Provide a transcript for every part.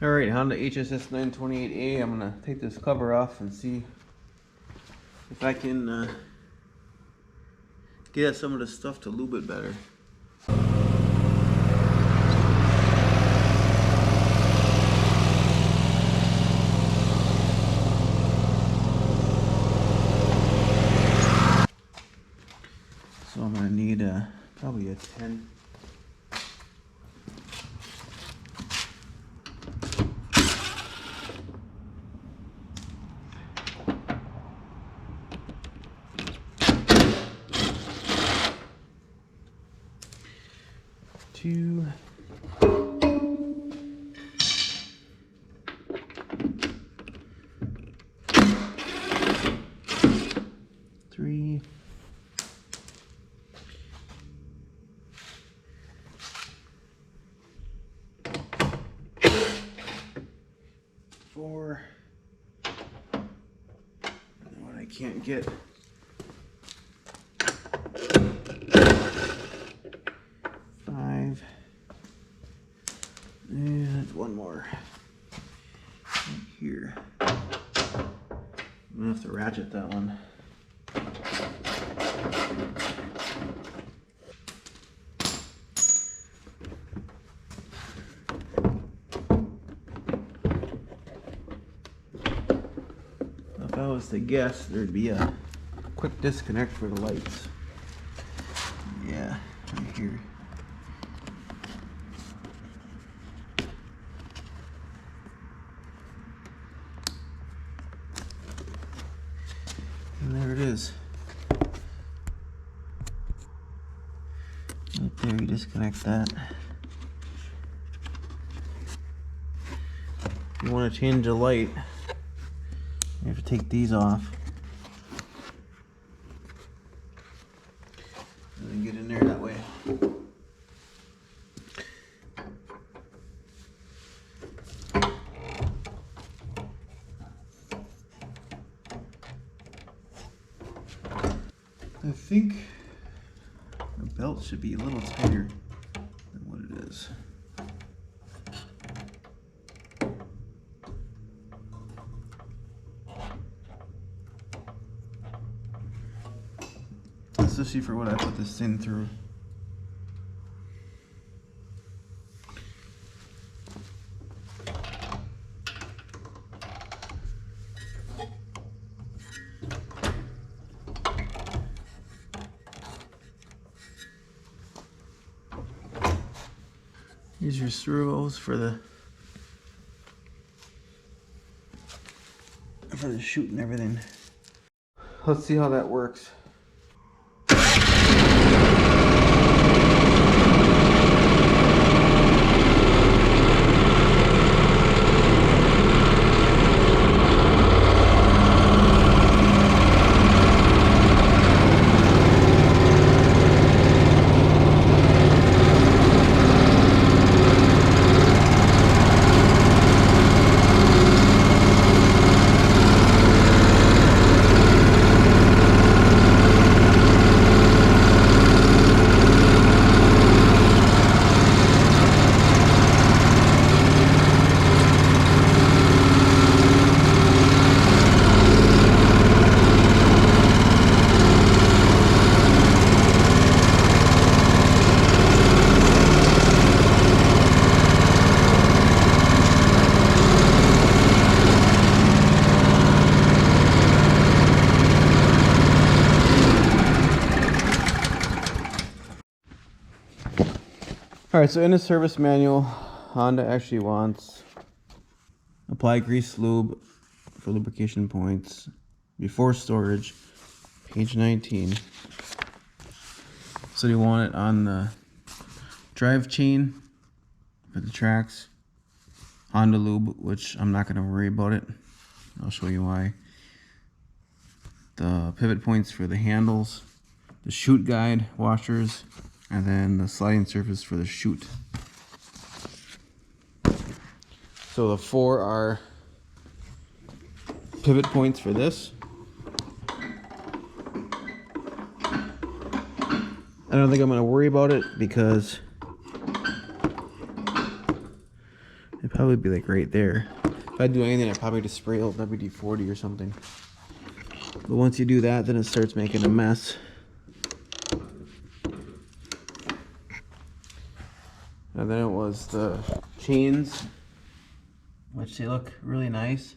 Alright, Honda HSS928A. I'm gonna take this cover off and see if I can get at some of this stuff to lube it better. So I'm gonna need probably a 10. Two. Three. 4. And what I can't get. 5. And one more right here. I'm gonna have to ratchet that one. If I was to guess, there'd be a quick disconnect for the lights. Yeah, right here. And there it is. Right there, you disconnect that. If you want to change the light, you have to take these off. And then get in there that way. I think the belt should be a little tighter than what it is. Especially for what I put this thing through. Here's your servos for the chute and everything. Let's see how that works. Alright, so in the service manual, Honda actually wants apply grease lube for lubrication points before storage, page 19. So they want it on the drive chain for the tracks, Honda lube, which I'm not going to worry about it. I'll show you why. The pivot points for the handles, the chute guide washers, and then the sliding surface for the chute. So the 4 are pivot points for this. I don't think I'm going to worry about it because it probably be like right there. If I do anything, I'd probably just spray old WD-40 or something. But once you do that, then it starts making a mess. And then it was the chains, which they look really nice.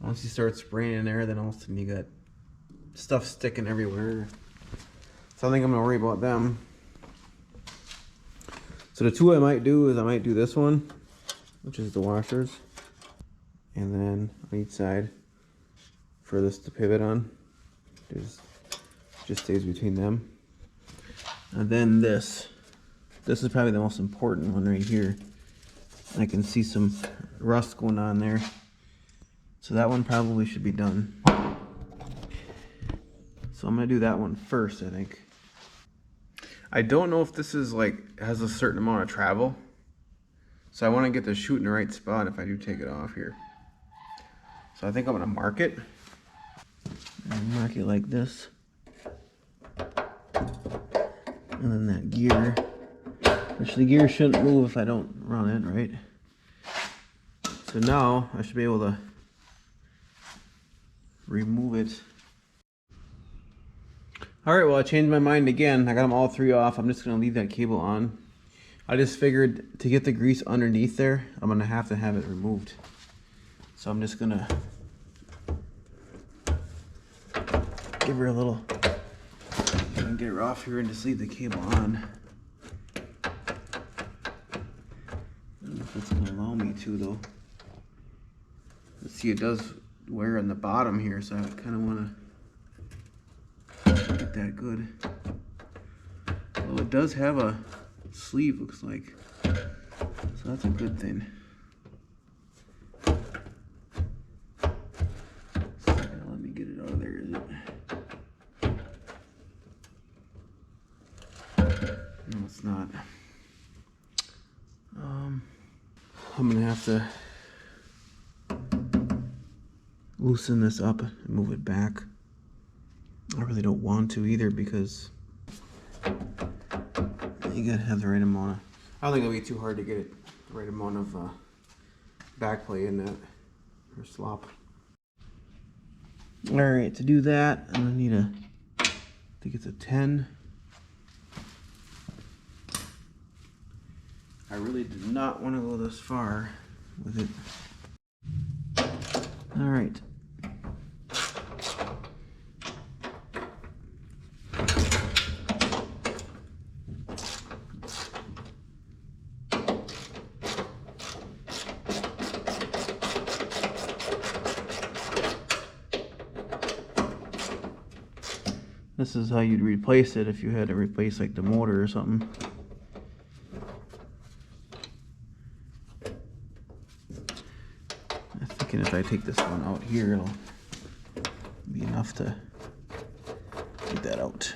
Once you start spraying in there, then all of a sudden you got stuff sticking everywhere. So I think I'm gonna worry about them. So the two I might do is I might do this one, which is the washers, and then on each side for this to pivot on, just stays between them. And then this is probably the most important one right here. I can see some rust going on there. So that one probably should be done. So I'm gonna do that one first, I think. I don't know if this is like, has a certain amount of travel. So I wanna get the chute in the right spot if I do take it off here. So I think I'm gonna mark it. And mark it like this. And then that gear, which the gear shouldn't move if I don't run it, right? So now I should be able to remove it. All right, well, I changed my mind again. I got them all three off. I'm just gonna leave that cable on. I just figured to get the grease underneath there, I'm gonna have to have it removed. So I'm just gonna give her a little, and get her off here and just leave the cable on. I don't know if it's gonna allow me to though. Let's see, it does wear on the bottom here, so I kind of want to get that good. Well, it does have a sleeve, looks like, so that's a good thing. It's not gonna let me get it out of there, is it? No, it's not. I'm gonna have to loosen this up and move it back. I really don't want to either because you gotta have the right amount of, I don't think it'll be too hard to get it the right amount of back play in that, or slop. Alright, to do that I'm gonna need I think it's a 10. I really did not want to go this far with it. Alright. This is how you'd replace it if you had to replace like the motor or something. I'm thinking if I take this one out here, it'll be enough to get that out.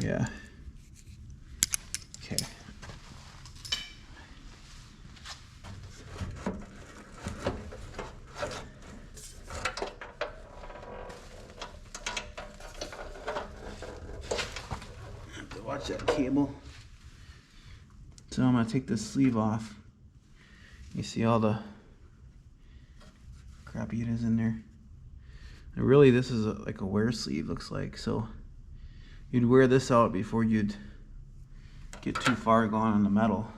Yeah. Okay. Watch that cable. So I'm gonna take this sleeve off. You see all the crappy it is in there. And really this is like a wear sleeve, looks like. So you'd wear this out before you'd get too far gone on the metal.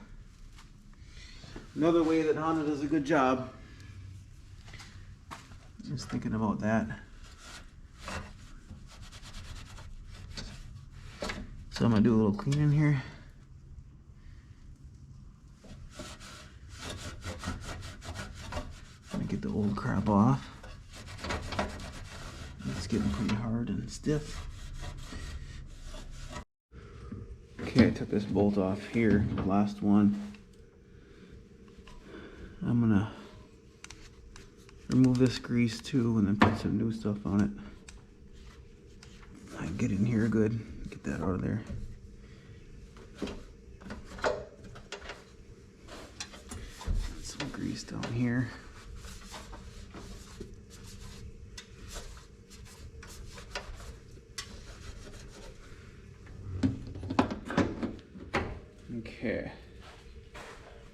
Another way that Honda does a good job. Just thinking about that. So I'm gonna do a little cleaning here. I'm gonna get the old crap off. It's getting pretty hard and stiff. Okay, I took this bolt off here, the last one. I'm gonna remove this grease too and then put some new stuff on it. I can get in here good. Get that out of there. Some grease down here. Okay.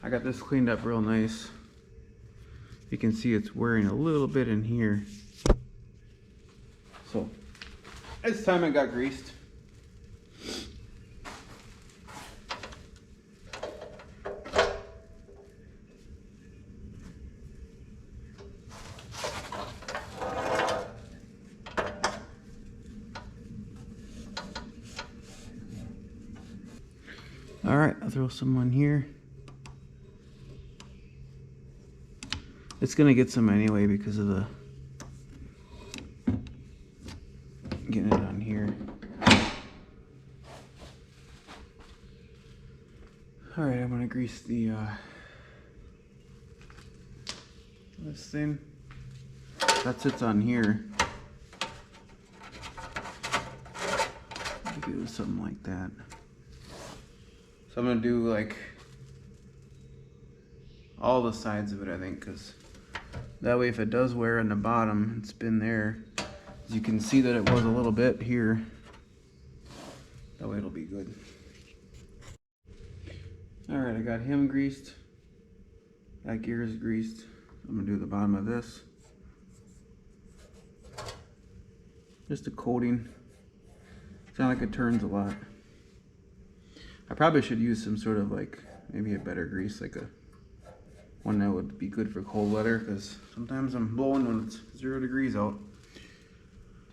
I got this cleaned up real nice. You can see it's wearing a little bit in here. So it's time it got greased. All right, I'll throw some on here. It's gonna get some anyway because of the getting it on here. All right, I'm gonna grease the this thing. That sits on here. Do something like that. So I'm gonna do like all the sides of it, I think, because that way if it does wear in the bottom, it's been there. You can see that it was a little bit here. That way it'll be good. All right, I got him greased. That gear is greased. I'm gonna do the bottom of this. Just a coating. It's not like it turns a lot. I probably should use some sort of like, maybe a better grease, like a one that would be good for cold weather, because sometimes I'm blowing when it's 0 degrees out.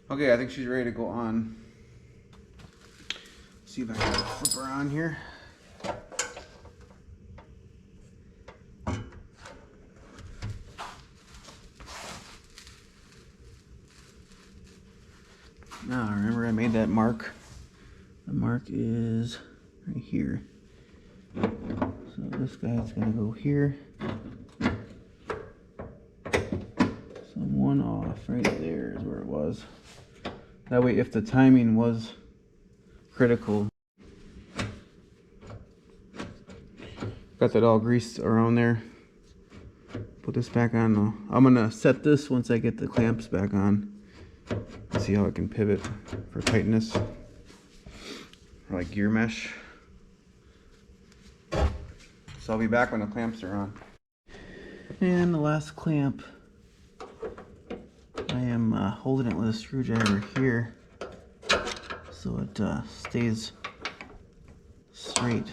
Okay, I think she's ready to go on. See if I can flip her on here. Now, remember I made that mark. The mark is right here. So this guy's gonna go here. So one off right there is where it was. That way if the timing was critical. Got that all greased around there. Put this back on though. I'm gonna set this once I get the clamps back on. See how I can pivot for tightness. Or like gear mesh. So I'll be back when the clamps are on. And the last clamp, I am holding it with a screwdriver here so it stays straight.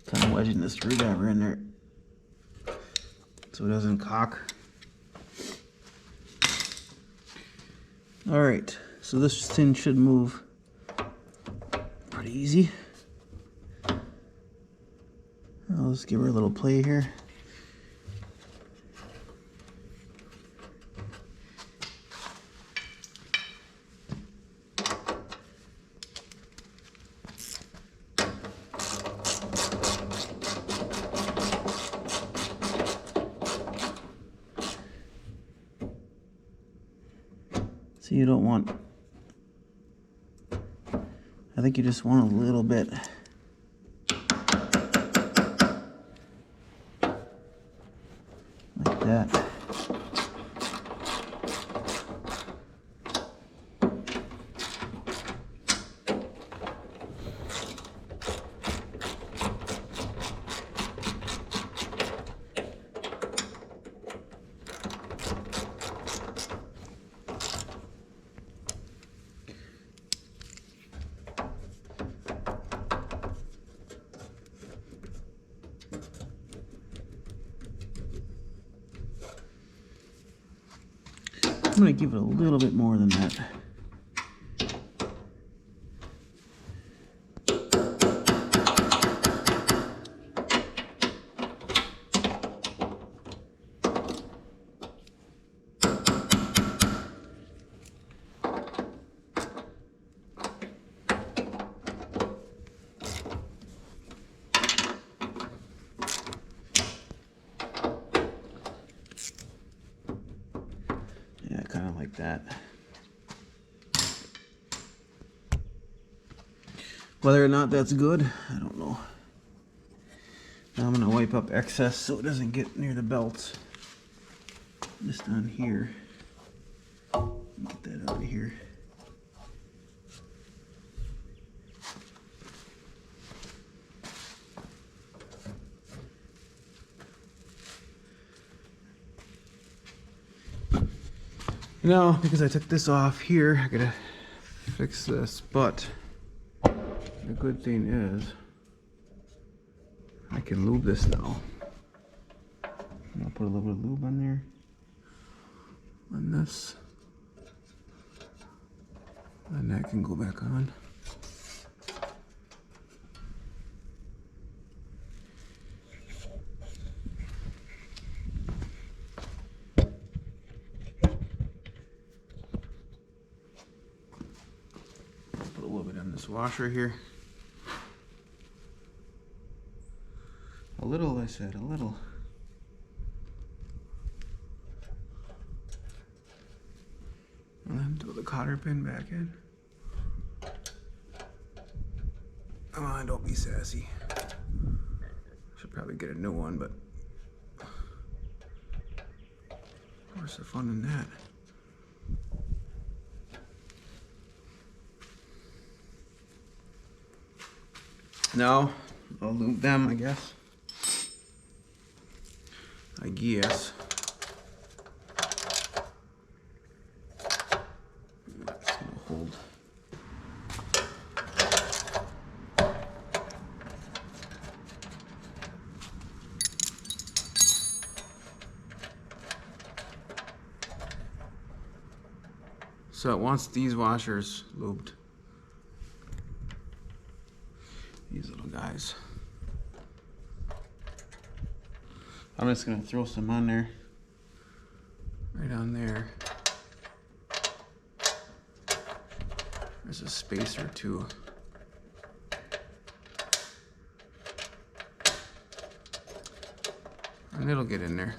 So I'm wedging the screwdriver in there so it doesn't cock. Alright, so this thing should move pretty easy. I'll just give her a little play here. So you don't want, I think you just want a little bit. Like that. I'm going to give it a little bit more than that. Yeah, kind of like that. Whether or not that's good, I don't know. Now I'm going to wipe up excess so it doesn't get near the belts. Just on here. Get that out of here. Now, because I took this off here, I gotta fix this, but the good thing is I can lube this now. I'll put a little bit of lube on there, on this, and that can go back on. Put a little bit on this washer here. A little, I said, a little. And then throw the cotter pin back in. Come on, don't be sassy. Should probably get a new one, but where's the fun in that? Now, I'll lube them, I guess. I guess. That's gonna hold. So it wants these washers lubed. These little guys. I'm just gonna throw some on there. Right on there. There's a spacer too. And it'll get in there.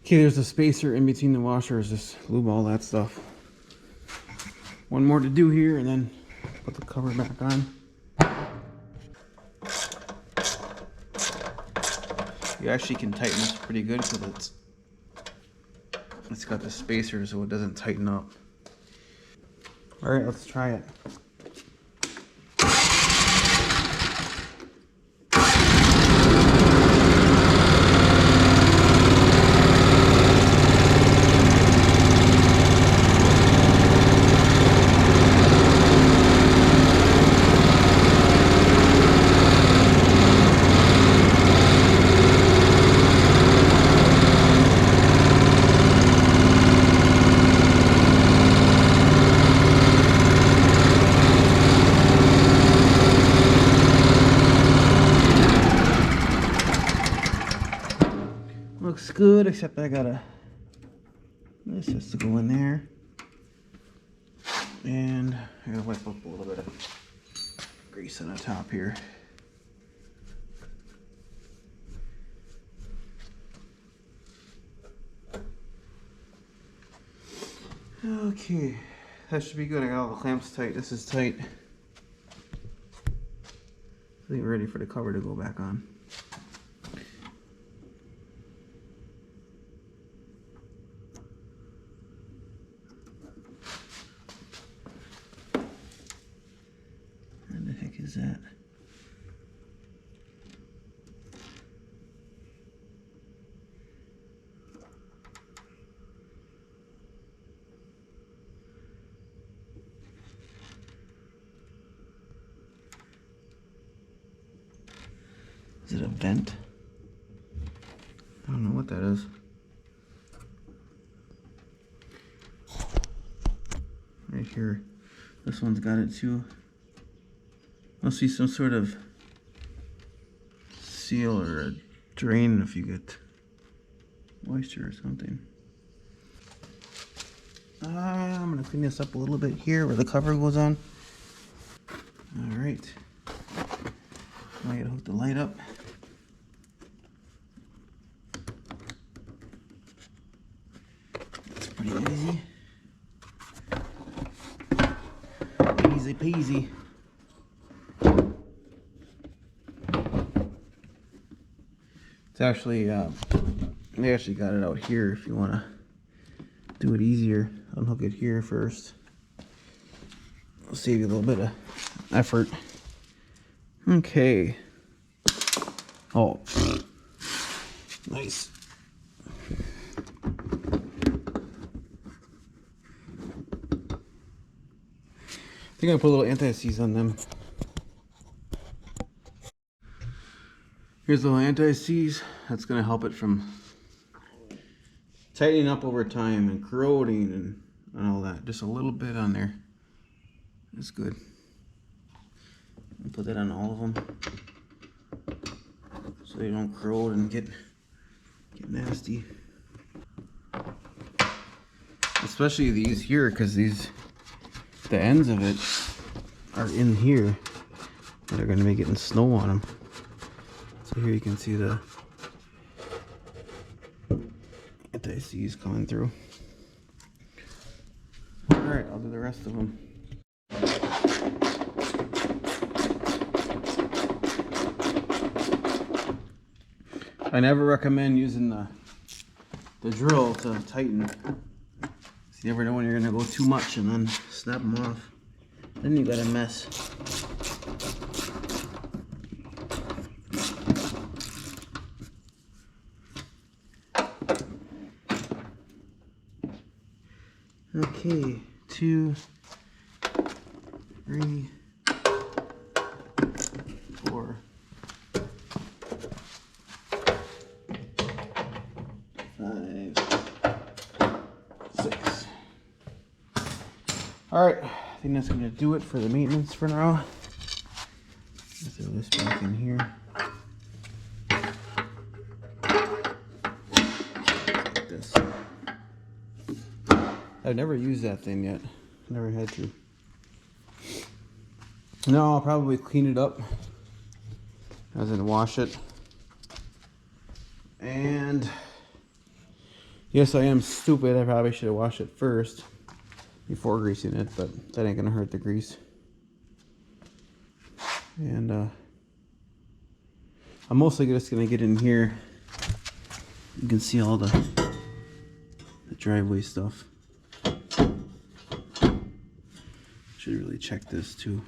Okay, there's a spacer in between the washers. Just lube all that stuff. One more to do here and then put the cover back on. You actually can tighten this pretty good because it's got the spacer so it doesn't tighten up. All right, let's try it. Looks good, except I gotta, this has to go in there. And I gotta wipe up a little bit of grease on the top here. Okay, that should be good. I got all the clamps tight. This is tight. I think we're ready for the cover to go back on. What the heck is that? Is it a vent? I don't know what that is. Right here. This one's got it too. Must be some sort of seal or a drain if you get moisture or something. I'm gonna clean this up a little bit here where the cover goes on. All right. I gotta hook the light up. It's pretty easy. Easy peasy. It's actually, they actually got it out here if you want to do it easier. Unhook it here first. It'll save you a little bit of effort. Okay. Oh, nice. I think I put a little anti-seize on them. Here's the little anti-seize. That's going to help it from tightening up over time and corroding and all that. Just a little bit on there. That's good. I'll put that on all of them so they don't corrode and get nasty. Especially these here, because the ends of it are in here. They're going to be getting snow on them. So here you can see the anti-seize coming through. Alright, I'll do the rest of them. I never recommend using the drill to tighten. You never know when you're going to go too much and then snap them off. Then you got a mess. Okay, 2, 3, 4, 5, 6. Alright, I think that's going to do it for the maintenance for now. Throw this back in here. Like this. I've never used that thing yet. Never had to. No, I'll probably clean it up as in wash it. And yes, I am stupid. I probably should have washed it first before greasing it, but that ain't gonna hurt the grease. And I'm mostly just gonna get in here. You can see all the driveway stuff. Should really check this too.